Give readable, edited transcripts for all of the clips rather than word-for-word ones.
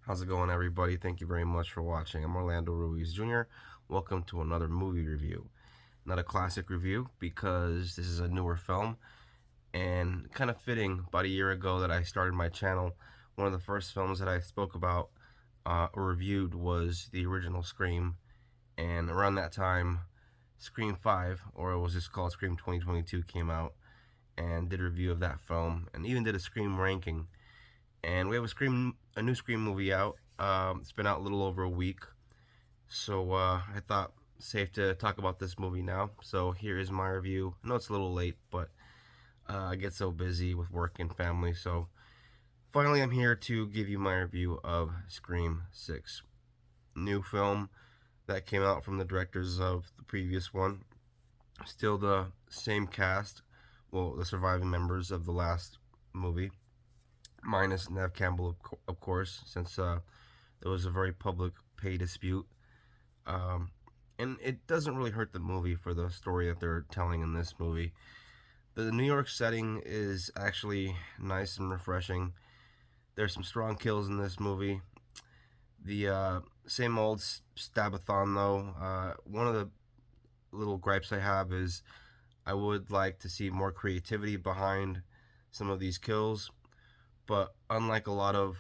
How's it going, everybody? Thank you very much for watching. I'm Orlando Ruiz Jr. Welcome to another movie review. Not a classic review because this is a newer film and kind of fitting. About a year ago that I started my channel, one of the first films that I spoke about or reviewed was the original Scream, and around that time, Scream 5, or it was just called Scream 2022, came out, and did a review of that film and even did a Scream ranking. And we have a new Scream movie out. It's been out a little over a week, so I thought safe to talk about this movie now. So here is my review. I know it's a little late, but I get so busy with work and family. So finally, I'm here to give you my review of Scream 6, new film that came out from the directors of the previous one. Still the same cast, well, the surviving members of the last movie, minus Neve Campbell, of course, since there was a very public pay dispute. Um, and it doesn't really hurt the movie for the story that they're telling in this movie. The New York setting is actually nice and refreshing. There's some strong kills in this movie. The same old stabathon, though. One of the little gripes I have is I would like to see more creativity behind some of these kills. But unlike a lot of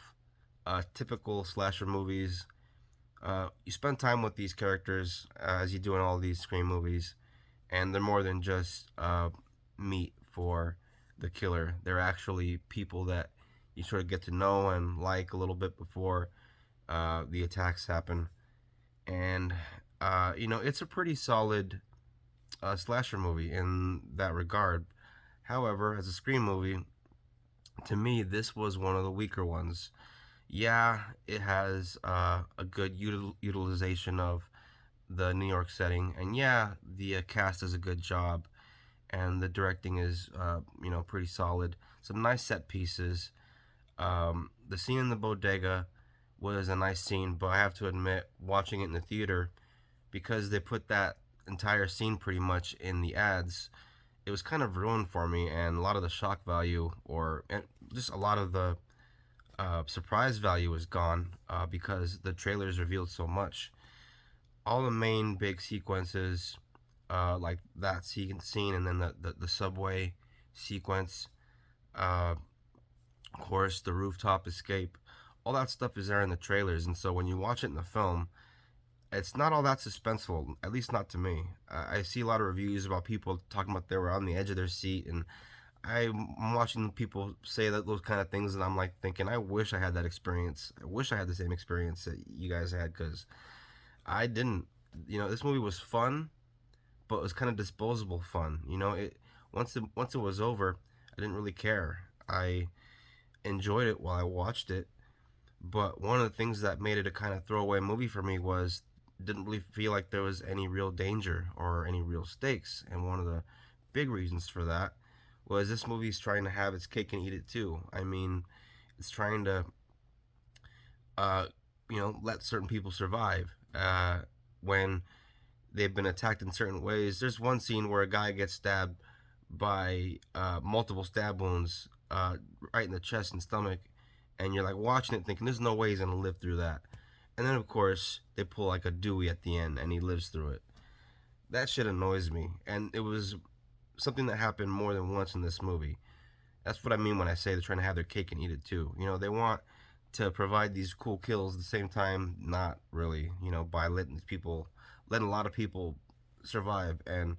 typical slasher movies, you spend time with these characters as you do in all these Scream movies, and they're more than just meat for the killer. They're actually people that you sort of get to know and like a little bit before the attacks happen. And, it's a pretty solid slasher movie in that regard. However, as a Scream movie, to me, this was one of the weaker ones. Yeah, it has a good utilization of the New York setting, and yeah, the cast does a good job, and the directing is, pretty solid. Some nice set pieces. The scene in the bodega was a nice scene, but I have to admit, watching it in the theater, because they put that entire scene pretty much in the ads, it was kind of ruined for me, and a lot of the shock value, or just a lot of the surprise value is gone because the trailers revealed so much. All the main big sequences, like that scene, and then the subway sequence, uh, of course, the rooftop escape, all that stuff is there in the trailers. And so when you watch it in the film, it's not all that suspenseful, at least not to me. I see a lot of reviews about people talking about they were on the edge of their seat, and I'm watching people say that those kind of things, and I'm like thinking, I wish I had that experience. I wish I had the same experience that you guys had, because I didn't. This movie was fun, but it was kind of disposable fun. Once it was over, I didn't really care. I enjoyed it while I watched it, but one of the things that made it a kind of throwaway movie for me was didn't really feel like there was any real danger or any real stakes. And one of the big reasons for that was this movie's trying to have its cake and eat it too. I mean, it's trying to, uh, let certain people survive when they've been attacked in certain ways. There's one scene where a guy gets stabbed by multiple stab wounds right in the chest and stomach, and you're like watching it thinking, there's no way he's gonna live through that. And then, of course, they pull like a Dewey at the end, and he lives through it. That shit annoys me, and it was something that happened more than once in this movie. That's what I mean when I say they're trying to have their cake and eat it too. They want to provide these cool kills at the same time, not really, by letting a lot of people survive. And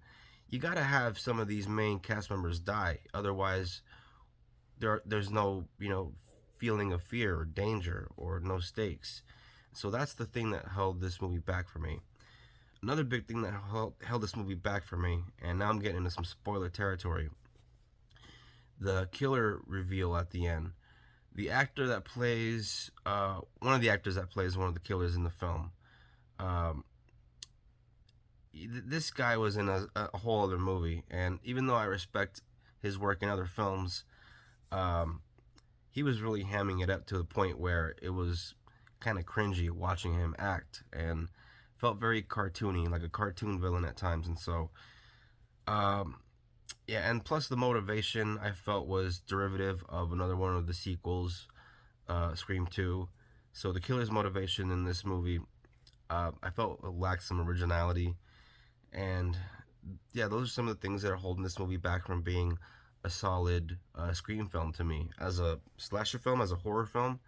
you gotta have some of these main cast members die. Otherwise, there's no, feeling of fear or danger or no stakes. So that's the thing that held this movie back for me. Another big thing that held this movie back for me, and now I'm getting into some spoiler territory, the killer reveal at the end. The actor that plays, one of the actors that plays one of the killers in the film, um, this guy was in a whole other movie, and even though I respect his work in other films, um, he was really hamming it up to the point where it was kind of cringy watching him act, and felt very cartoony, like a cartoon villain at times. And so, um, yeah, and plus the motivation I felt was derivative of another one of the sequels, Scream 2. So the killer's motivation in this movie, I felt lacked some originality, and yeah, those are some of the things that are holding this movie back from being a solid Scream film to me. As a slasher film, as a horror film,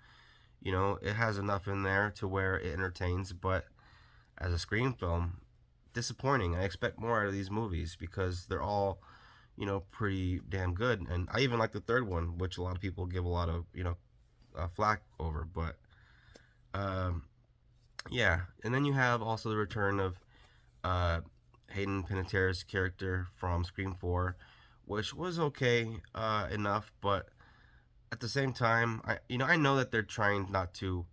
it has enough in there to where it entertains, but as a Scream film, disappointing. I expect more out of these movies because they're all, pretty damn good. And I even like the third one, which a lot of people give a lot of, flack over. But yeah, and then you have also the return of uh, Hayden Panettiere's character from Scream 4, which was okay enough, but at the same time, I know that they're trying not to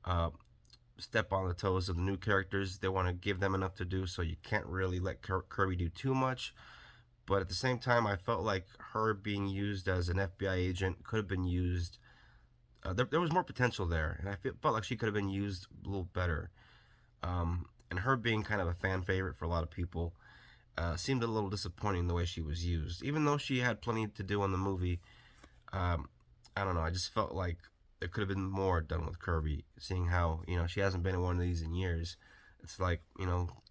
uh, step on the toes of the new characters. They want to give them enough to do, so you can't really let Kirby do too much. But at the same time, I felt like her being used as an FBI agent could have been used. There was more potential there, and felt like she could have been used a little better. And her being kind of a fan favorite for a lot of people seemed a little disappointing the way she was used. Even though she had plenty to do in the movie, um, I don't know. I just felt like there could have been more done with Kirby, seeing how she hasn't been in one of these in years. It's like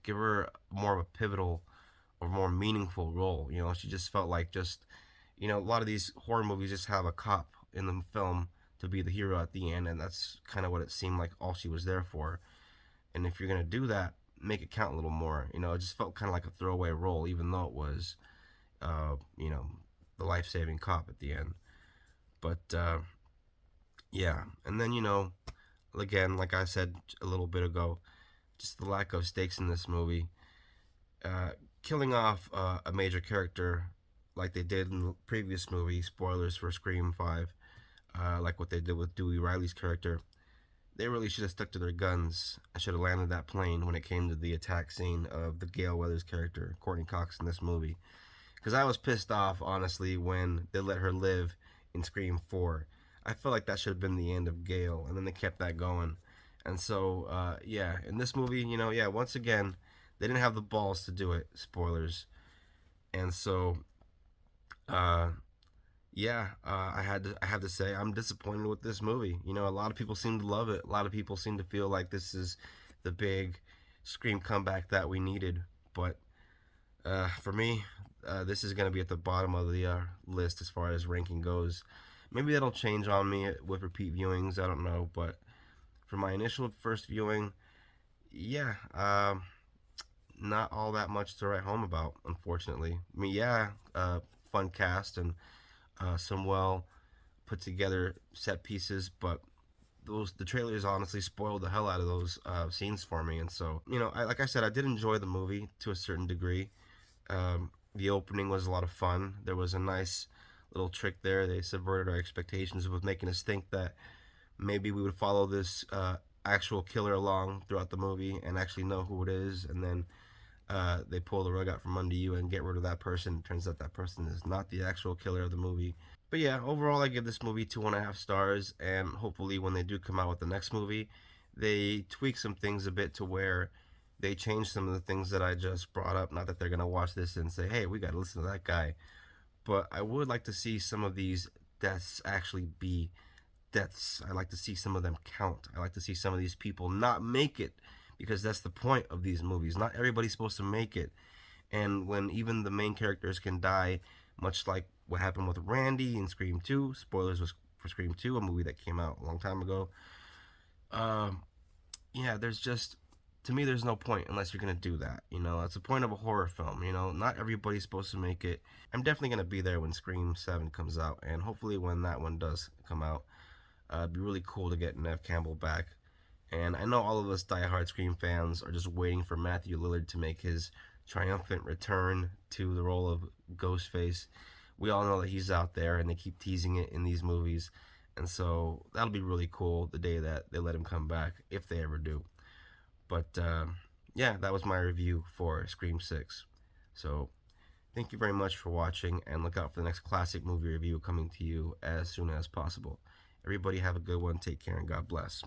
give her more of a pivotal or more meaningful role. She just felt like a lot of these horror movies just have a cop in the film to be the hero at the end, and that's kind of what it seemed like all she was there for. And if you're gonna do that, make it count a little more. It just felt kind of like a throwaway role, even though it was, uh, you know, the life-saving cop at the end. But yeah, and then again, like I said a little bit ago, just the lack of stakes in this movie, uh, killing off a major character like they did in the previous movie. Spoilers for Scream 5, like what they did with Dewey Riley's character. They really should have stuck to their guns. I should have landed that plane when it came to the attack scene of the Gale Weathers character, Courtney Cox, in this movie. Because I was pissed off, honestly, when they let her live in Scream 4. I felt like that should have been the end of Gale, and then they kept that going. And so, yeah, in this movie, yeah, once again, they didn't have the balls to do it. Spoilers. And so, uh, yeah, I have to say I'm disappointed with this movie. A lot of people seem to love it. A lot of people seem to feel like this is the big Scream comeback that we needed. But for me, this is going to be at the bottom of the list as far as ranking goes. Maybe that'll change on me with repeat viewings. I don't know, but for my initial first viewing, yeah, not all that much to write home about, unfortunately. I mean, yeah, fun cast and some well put together set pieces, but the trailers honestly spoiled the hell out of those scenes for me. And so, like I said, I did enjoy the movie to a certain degree. The opening was a lot of fun. There was a nice little trick there. They subverted our expectations with making us think that maybe we would follow this actual killer along throughout the movie and actually know who it is, and then they pull the rug out from under you and get rid of that person. Turns out that person is not the actual killer of the movie. But yeah, overall, I give this movie 2.5 stars, and hopefully, when they do come out with the next movie, they tweak some things a bit to where they change some of the things that I just brought up. Not that they're gonna watch this and say, "Hey, we gotta listen to that guy," but I would like to see some of these deaths actually be deaths. I like to see some of them count. I like to see some of these people not make it, because that's the point of these movies. Not everybody's supposed to make it. And when even the main characters can die, much like what happened with Randy in Scream 2, spoilers was for Scream 2, a movie that came out a long time ago. Um, yeah, to me, there's no point unless you're gonna do that. That's the point of a horror film. Not everybody's supposed to make it. I'm definitely gonna be there when Scream 7 comes out, and hopefully when that one does come out, it'd be really cool to get Neve Campbell back. And I know all of us diehard Scream fans are just waiting for Matthew Lillard to make his triumphant return to the role of Ghostface. We all know that he's out there, and they keep teasing it in these movies. And so that'll be really cool the day that they let him come back, if they ever do. But yeah, that was my review for Scream 6. So thank you very much for watching, and look out for the next classic movie review coming to you as soon as possible. Everybody have a good one. Take care, and God bless.